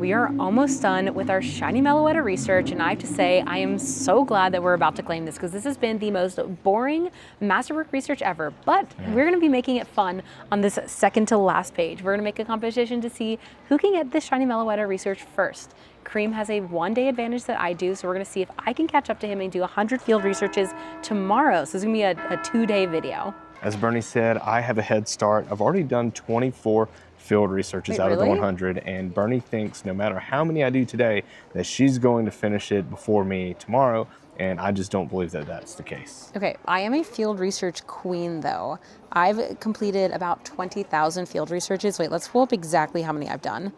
We are almost done with our Shiny Meloetta research, and I have to say I am so glad that we're about to claim this because this has been the most boring masterwork research ever, but we're going to be making it fun on this second to last page. We're going to make a competition to see who can get this Shiny Meloetta research first. Cream has a one-day advantage that I do, so we're going to see if I can catch up to him and do 100 field researches tomorrow. So this is going to be a two-day video. As Bernie said, I have a head start. I've already done 24 field researches out of the 100, and Bernie thinks no matter how many I do today, that she's going to finish it before me tomorrow, and I just don't believe that that's the case. Okay, I am a field research queen though. I've completed about 20,000 field researches. Wait, let's pull up exactly how many I've done.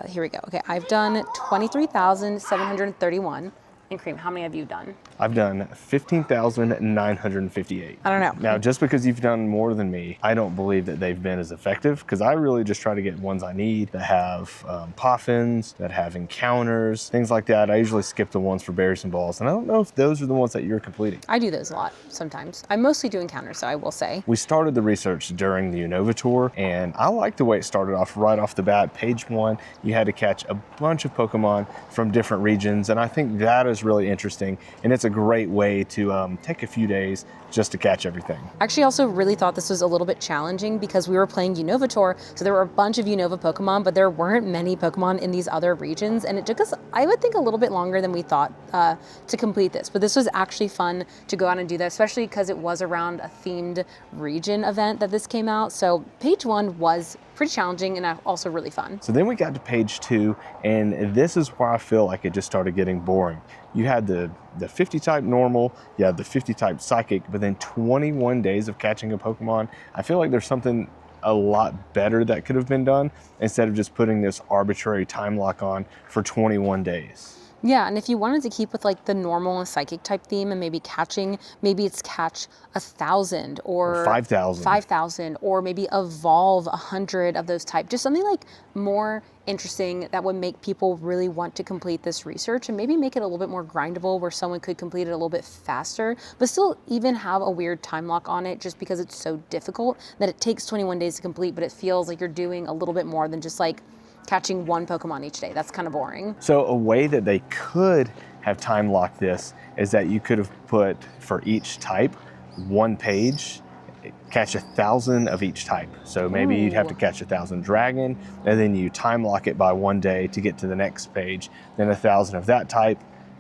Here we go. Okay, I've done 23,731. And Cream, how many have you done? I've done 15,958. I don't know. Now, just because you've done more than me, I don't believe that they've been as effective because I really just try to get ones I need that have poffins, that have encounters, things like that. I usually skip the ones for berries and balls, and I don't know if those are the ones that you're completing. I do those a lot sometimes. I mostly do encounters, so I will say. We started the research during the Unova tour, and I like the way it started off right off the bat. Page 1, you had to catch a bunch of Pokemon from different regions, and I think that is really interesting, and it's a great way to take a few days just to catch everything. I actually also really thought this was a little bit challenging because we were playing Unova Tour, so there were a bunch of Unova Pokemon, but there weren't many Pokemon in these other regions, and it took us, I would think, a little bit longer than we thought to complete this. But this was actually fun to go out and do that, especially because it was around a themed region event that this came out. So page 1 was pretty challenging and also really fun. So then we got to page 2, and this is where I feel like it just started getting boring. You had the 50 type normal, you had the 50 type psychic, but then 21 days of catching a Pokemon. I feel like there's something a lot better that could have been done instead of just putting this arbitrary time lock on for 21 days. Yeah, and if you wanted to keep with like the normal and psychic type theme and maybe catching, maybe it's catch 1,000 or 5,000 or maybe evolve 100 of those type. Just something like more interesting that would make people really want to complete this research and maybe make it a little bit more grindable where someone could complete it a little bit faster, but still even have a weird time lock on it just because it's so difficult that it takes 21 days to complete, but it feels like you're doing a little bit more than just like catching one Pokemon each day. That's kind of boring. So a way that they could have time locked this is that you could have put for each type 1 page, catch 1,000 of each type. So maybe you'd have to catch 1,000 dragon, and then you time lock it by 1 day to get to the next page, then 1,000 of that type,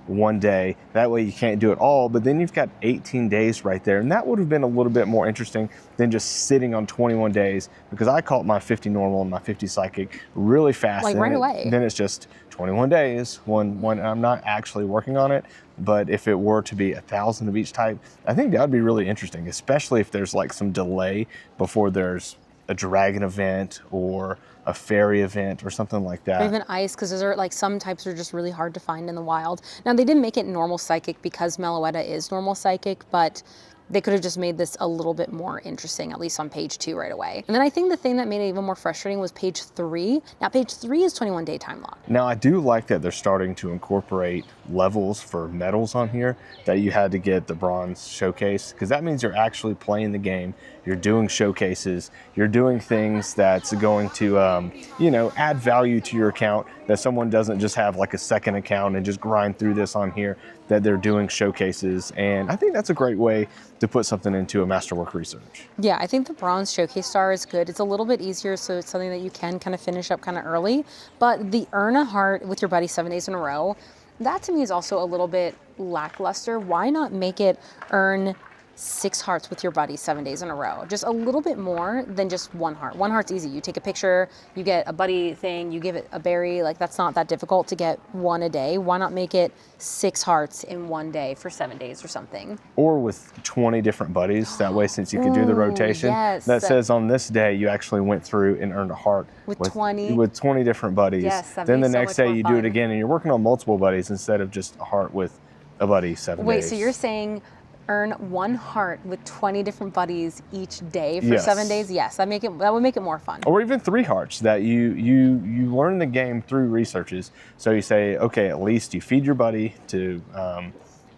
1 day. That way you can't do it all, but then you've got 18 days right there. And that would have been a little bit more interesting than just sitting on 21 days because I caught my 50 normal and my 50 psychic really fast. Like right away. Then it's just 21 days when I'm not actually working on it. But if it were to be 1,000 of each type, I think that would be really interesting, especially if there's like some delay before there's a dragon event or a fairy event or something like that. Or even ice, because those are like some types are just really hard to find in the wild. Now they didn't make it normal psychic because Meloetta is normal psychic, but they could have just made this a little bit more interesting, at least on page 2 right away. And then I think the thing that made it even more frustrating was page 3. Now page 3 is 21 day time lock. Now I do like that they're starting to incorporate levels for medals on here, that you had to get the bronze showcase, because that means you're actually playing the game, you're doing showcases, you're doing things that's going to, you know, add value to your account, that someone doesn't just have like a second account and just grind through this on here, that they're doing showcases. And I think that's a great way to put something into a masterwork research. Yeah, I think the bronze showcase star is good. It's a little bit easier, so it's something that you can kind of finish up kind of early. But the earn a heart with your buddy 7 days in a row, that to me is also a little bit lackluster. Why not make it earn 6 hearts with your buddy 7 days in a row? Just a little bit more than just 1 heart. 1 heart's easy. You take a picture, you get a buddy thing, you give it a berry. Like that's not that difficult to get 1 a day. Why not make it 6 hearts in 1 day for 7 days or something? Or with 20 different buddies. That way, since you could do the rotation, yes. That says on this day you actually went through and earned a heart with 20 different buddies. Yes, then the next day you do it again and you're working on multiple buddies instead of just a heart with a buddy 7 days. Wait, so you're saying earn 1 heart with 20 different buddies each day for 7 days? Yes, that would make it more fun. Or even 3 hearts that you learn the game through researches. So you say, okay, at least you feed your buddy to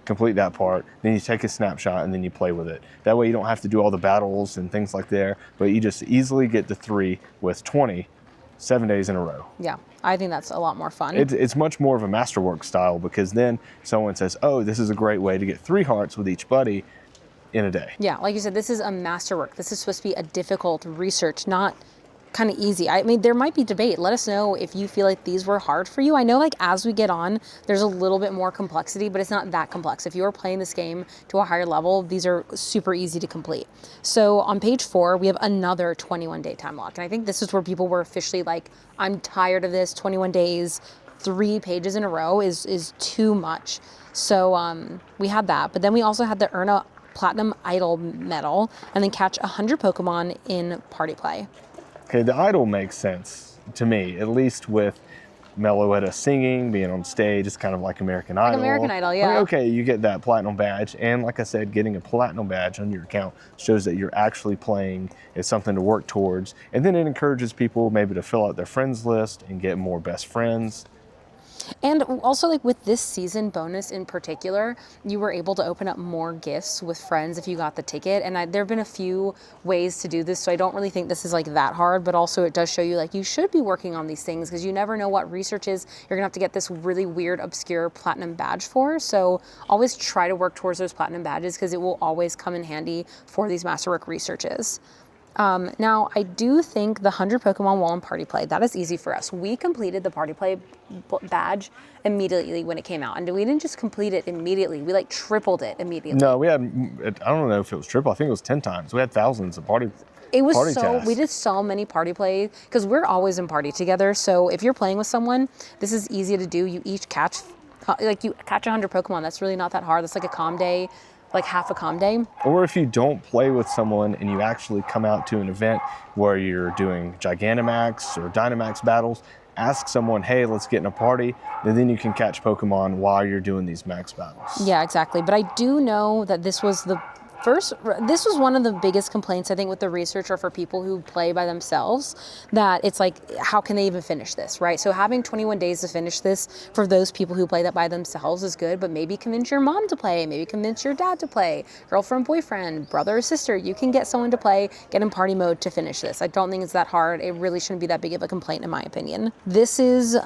complete that part, then you take a snapshot and then you play with it. That way you don't have to do all the battles and things like there, but you just easily get to 3 with 20 7 days in a row. Yeah, I think that's a lot more fun. It's much more of a masterwork style, because then someone says, oh, this is a great way to get 3 hearts with each buddy in a day. Yeah, like you said, this is a masterwork. This is supposed to be a difficult research, not kind of easy. I mean, there might be debate. Let us know if you feel like these were hard for you. I know, like, as we get on, there's a little bit more complexity, but it's not that complex. If you are playing this game to a higher level, these are super easy to complete. So on page 4, we have another 21-day time lock. And I think this is where people were officially like, I'm tired of this. 21 days, 3 pages in a row is too much. So we had that. But then we also had the earn a Platinum Idol medal and then catch 100 Pokemon in party play. Okay, the idol makes sense to me, at least with Meloetta singing, being on stage. It's kind of like American Idol. American Idol, yeah. Like, okay, you get that platinum badge. And like I said, getting a platinum badge on your account shows that you're actually playing. It's something to work towards. And then it encourages people maybe to fill out their friends list and get more best friends. And also, like, with this season bonus in particular, you were able to open up more gifts with friends if you got the ticket. And there have been a few ways to do this, so I don't really think this is like that hard, but also it does show you like you should be working on these things, because you never know what researches you're gonna have to get this really weird, obscure platinum badge for. So always try to work towards those platinum badges, because it will always come in handy for these masterwork researches. Now, I do think the 100 Pokemon wall and party play, that is easy for us. We completed the party play badge immediately when it came out. And we didn't just complete it immediately. We like tripled it immediately. No, we had, I don't know if it was triple. I think it was 10 times. We had thousands of party tasks. We did so many party play, because we're always in party together. So if you're playing with someone, this is easy to do. You each catch, you catch 100 Pokemon. That's really not that hard. That's like a calm day. Like half a calm day. Or if you don't play with someone and you actually come out to an event where you're doing Gigantamax or Dynamax battles, ask someone, hey, let's get in a party, and then you can catch Pokemon while you're doing these max battles. Yeah, exactly. But I do know that this was one of the biggest complaints, I think, with the research, or for people who play by themselves, that it's like, how can they even finish this, right? So having 21 days to finish this for those people who play that by themselves is good, but maybe convince your mom to play, maybe convince your dad to play, girlfriend, boyfriend, brother or sister. You can get someone to play, get in party mode to finish this. I don't think it's that hard. It really shouldn't be that big of a complaint, in my opinion. This is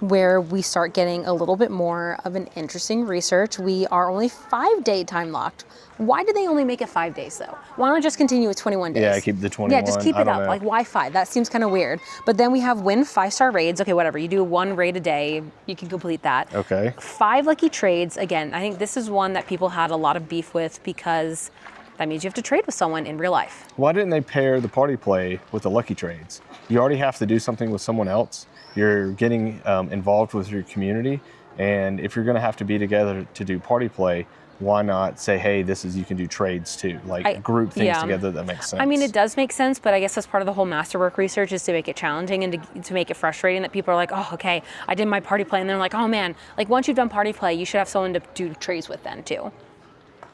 where we start getting a little bit more of an interesting research. We are only 5-day time locked. Why did they only make it 5 days, though? Why not just continue with 21 days? Yeah, keep the 21. Yeah, just keep it up. Like, why 5? That seems kind of weird. But then we have win 5-star raids. Okay, whatever. You do 1 raid a day. You can complete that. Okay. 5 lucky trades. Again, I think this is one that people had a lot of beef with, because that means you have to trade with someone in real life. Why didn't they pair the party play with the lucky trades? You already have to do something with someone else. You're getting involved with your community. And if you're going to have to be together to do party play, why not say, hey, you can do trades too, like group things together that makes sense. I mean, it does make sense, but I guess that's part of the whole masterwork research, is to make it challenging and to make it frustrating, that people are like, oh, okay, I did my party play, and they're like, oh man, like once you've done party play, you should have someone to do trades with then too.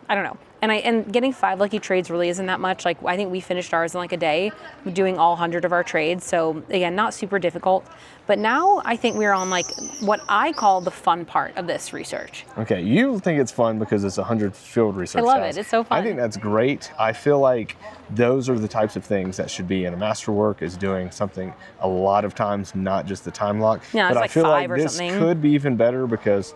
I don't know. And getting 5 lucky trades really isn't that much. Like, I think we finished ours in like a day, doing all 100 of our trades. So again, not super difficult. But now I think we're on like what I call the fun part of this research. Okay, you think it's fun because it's 100 field research. I love it. It's so fun. I think that's great. I feel like those are the types of things that should be in a masterwork, is doing something a lot of times, not just the time lock. Yeah, but it's I like feel 5 like or this something. could be even better, because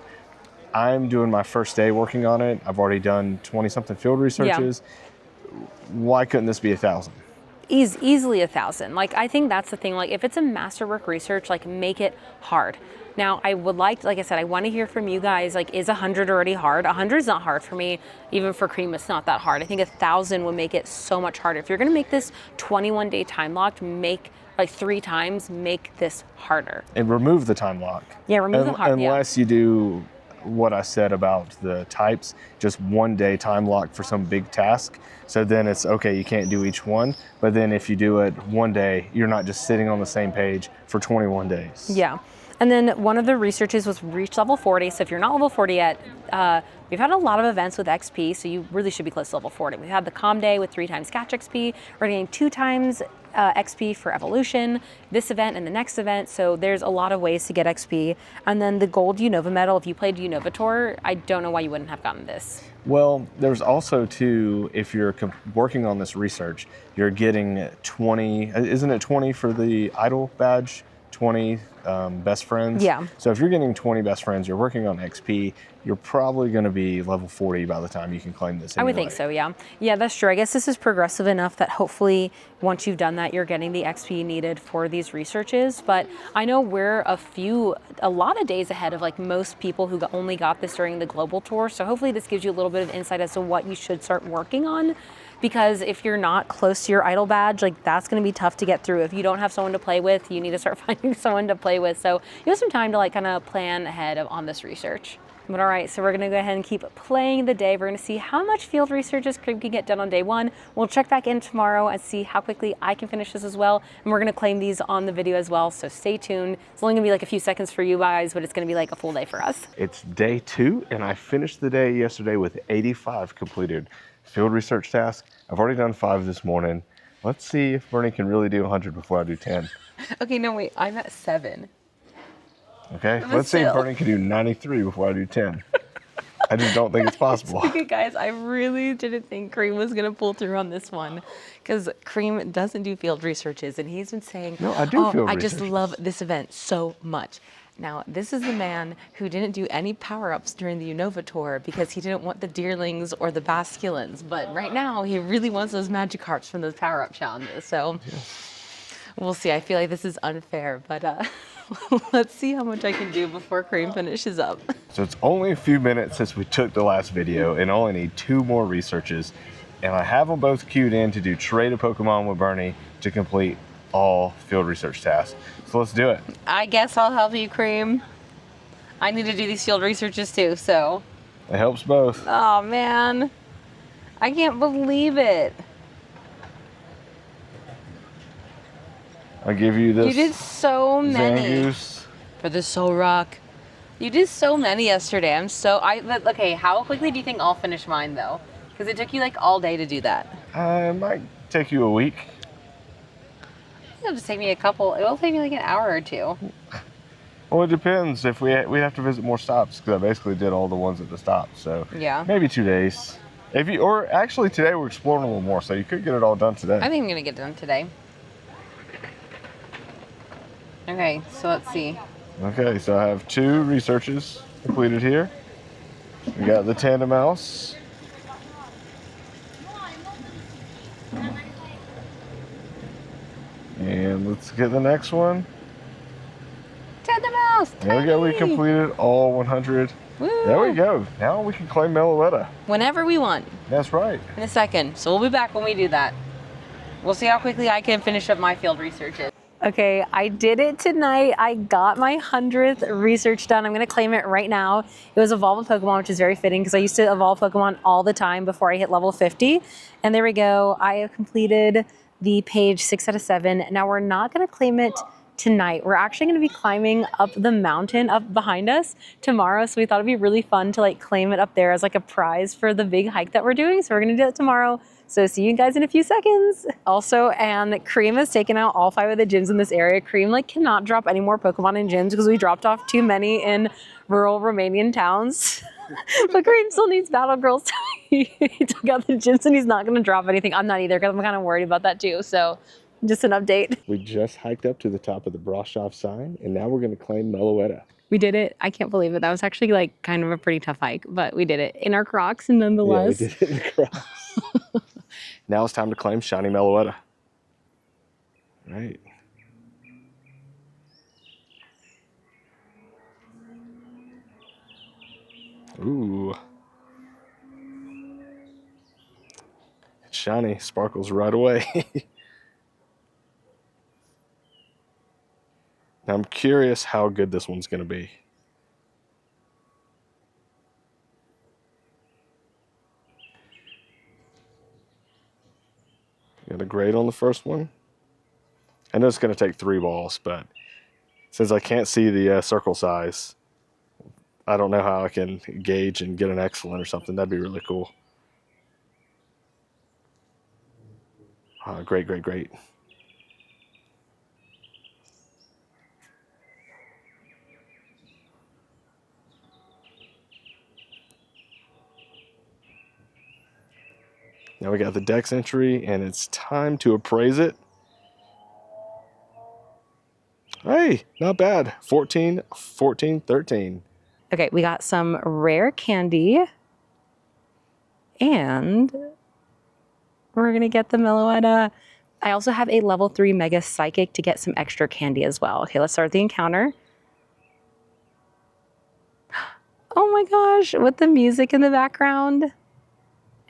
I'm doing my first day working on it. I've already done 20-something field researches. Yeah. Why couldn't this be 1,000? Easily 1,000. Like, I think that's the thing. Like, if it's a masterwork research, like, make it hard. Now, I would like I said, I want to hear from you guys. Like, is 100 already hard? 100 is not hard for me. Even for Cream, it's not that hard. I think 1,000 would make it so much harder. If you're going to make this 21-day time locked, make like 3 times, make this harder. And remove the time lock. Yeah, remove the hard. Unless you do what I said about the types, just 1 day time lock for some big task. So then it's okay, you can't do each one. But then if you do it 1 day, you're not just sitting on the same page for 21 days. Yeah. And then one of the researches was reach level 40. So if you're not level 40 yet, we've had a lot of events with XP, so you really should be close to level 40. We've had the Calm Day with 3 times Catch XP. We're getting 2 times XP for evolution, this event and the next event. So there's a lot of ways to get XP. And then the gold Unova medal, if you played Unova Tour, I don't know why you wouldn't have gotten this. Well, there's also too, if you're working on this research, you're getting 20, isn't it 20 for the idol badge? 20 best friends. Yeah. So if you're getting 20 best friends, you're working on XP, you're probably going to be level 40 by the time you can claim this. Anyway. I would think so, yeah. Yeah, that's true. I guess this is progressive enough that hopefully once you've done that, you're getting the XP needed for these researches. But I know we're a lot of days ahead of like most people who only got this during the global tour. So hopefully this gives you a little bit of insight as to what you should start working on. Because if you're not close to your idol badge, like that's going to be tough to get through. If you don't have someone to play with, you need to start finding someone to play with. So you have some time to like kind of plan ahead on this research. But all right, so we're gonna go ahead and keep playing the day. We're gonna see how much field researches Cream can get done on day one. We'll check back in tomorrow and see how quickly I can finish this as well. And we're gonna claim these on the video as well, so stay tuned. It's only gonna be like a few seconds for you guys, but it's gonna be like a full day for us. It's day 2, and I finished the day yesterday with 85 completed field research tasks. I've already done 5 this morning. Let's see if Bernie can really do 100 before I do 10. Okay, no, wait, I'm at 7. Okay, let's see if Bernie can do 93 before I do 10. I just don't think it's possible. Okay, guys, I really didn't think Cream was going to pull through on this one because Cream doesn't do field researches, and he's been saying, no, I do field I researches. just love this event so much. Now, this is the man who didn't do any power-ups during the Unova Tour because he didn't want the Deerlings or the Basculins, but right now he really wants those Magikarps from those power-up challenges, so we'll see. I feel like this is unfair, but let's see how much I can do before Cream finishes up. So it's only a few minutes since we took the last video and only need 2 more researches. And I have them both queued in to do trade a Pokemon with Bernie to complete all field research tasks. So let's do it. I guess I'll help you, Cream. I need to do these field researches too, so. It helps both. Oh man, I can't believe it. I'll give you this. You did so many. Zangoose. For the Soul Rock. You did so many yesterday. Okay, how quickly do you think I'll finish mine though? Because it took you like all day to do that. It might take you a week. It'll just take me it will take me like an hour or 2. Well, it depends. If we'd have to visit more stops because I basically did all the ones at the stops. So yeah, maybe 2 days. Or actually today we're exploring a little more, so you could get it all done today. I think I'm gonna get it done today. Okay, so let's see. Okay, so I have 2 researches completed here. We got the Tandem Mouse. And let's get the next one. Tandem Mouse! There we go, we completed all 100. Woo. There we go. Now we can claim Meloetta. Whenever we want. That's right. In a second. So we'll be back when we do that. We'll see how quickly I can finish up my field researches. Okay, I did it tonight. I got my 100th research done. I'm gonna claim it right now. It was Evolve a Pokemon, which is very fitting because I used to evolve Pokemon all the time before I hit level 50. And there we go. I have completed the page 6 out of 7. Now we're not gonna claim it tonight. We're actually gonna be climbing up the mountain up behind us tomorrow. So we thought it'd be really fun to like claim it up there as like a prize for the big hike that we're doing. So we're gonna do that tomorrow. So see you guys in a few seconds. Also, and Cream has taken out all 5 of the gyms in this area. Cream like cannot drop any more Pokemon in gyms because we dropped off too many in rural Romanian towns. But Cream still needs Battle Girls. He took out the gyms and he's not gonna drop anything. I'm not either because I'm kind of worried about that too. So just an update. We just hiked up to the top of the Brasov sign and now we're gonna claim Meloetta. We did it. I can't believe it. That was actually like kind of a pretty tough hike, but we did it in our Crocs and nonetheless. Yeah, we did it in the Crocs. Now it's time to claim Shiny Meloetta. Right. Ooh. It's shiny, sparkles right away. Now I'm curious how good this one's gonna be. Got a grade on the first one. I know it's going to take 3 balls, but since I can't see the circle size, I don't know how I can gauge and get an excellent or something. That'd be really cool. Great, great, great. Now we got the dex entry, and it's time to appraise it. Hey, not bad. 14, 14, 13. Okay, we got some rare candy. And we're going to get the Meloetta. I also have a level 3 Mega Psychic to get some extra candy as well. Okay, let's start the encounter. Oh my gosh, with the music in the background.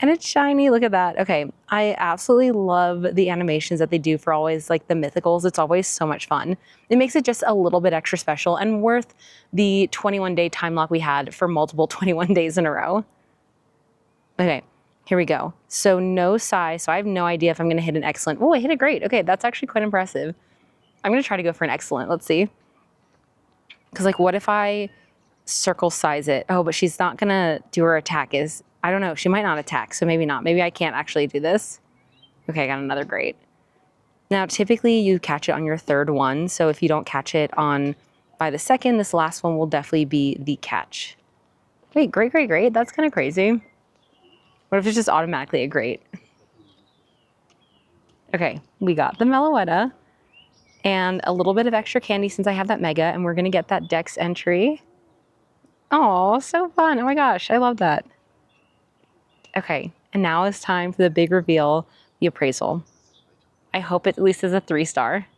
And it's shiny, look at that. Okay, I absolutely love the animations that they do for always like the mythicals. It's always so much fun. It makes it just a little bit extra special and worth the 21-day time lock we had for multiple 21 days in a row. Okay, here we go. So no size, so I have no idea if I'm gonna hit an excellent. Oh, I hit a great. Okay, that's actually quite impressive. I'm gonna try to go for an excellent, let's see. Because like, what if I circle size it? Oh, but she's not gonna do her attack I don't know, she might not attack, so maybe not. Maybe I can't actually do this. Okay, I got another great. Now, typically you catch it on your third one, so if you don't catch it by the second, this last one will definitely be the catch. Wait, great, great, great. That's kind of crazy. What if it's just automatically a great? Okay, we got the Meloetta and a little bit of extra candy since I have that Mega, and we're gonna get that Dex entry. Oh, so fun. Oh my gosh, I love that. Okay, and now it's time for the big reveal, the appraisal. I hope it at least is a 3-star.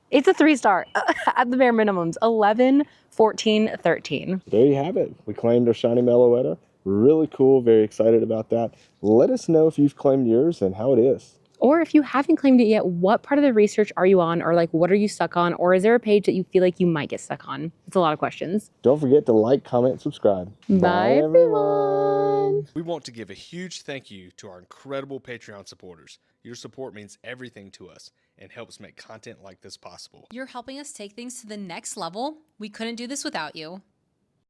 It's a 3-star at the bare minimums. 11, 14, 13. There you have it. We claimed our Shiny Meloetta. Really cool. Very excited about that. Let us know if you've claimed yours and how it is. Or if you haven't claimed it yet, what part of the research are you on? Or like, what are you stuck on? Or is there a page that you feel like you might get stuck on? It's a lot of questions. Don't forget to like, comment, and subscribe. Bye everyone. We want to give a huge thank you to our incredible Patreon supporters. Your support means everything to us and helps make content like this possible. You're helping us take things to the next level. We couldn't do this without you.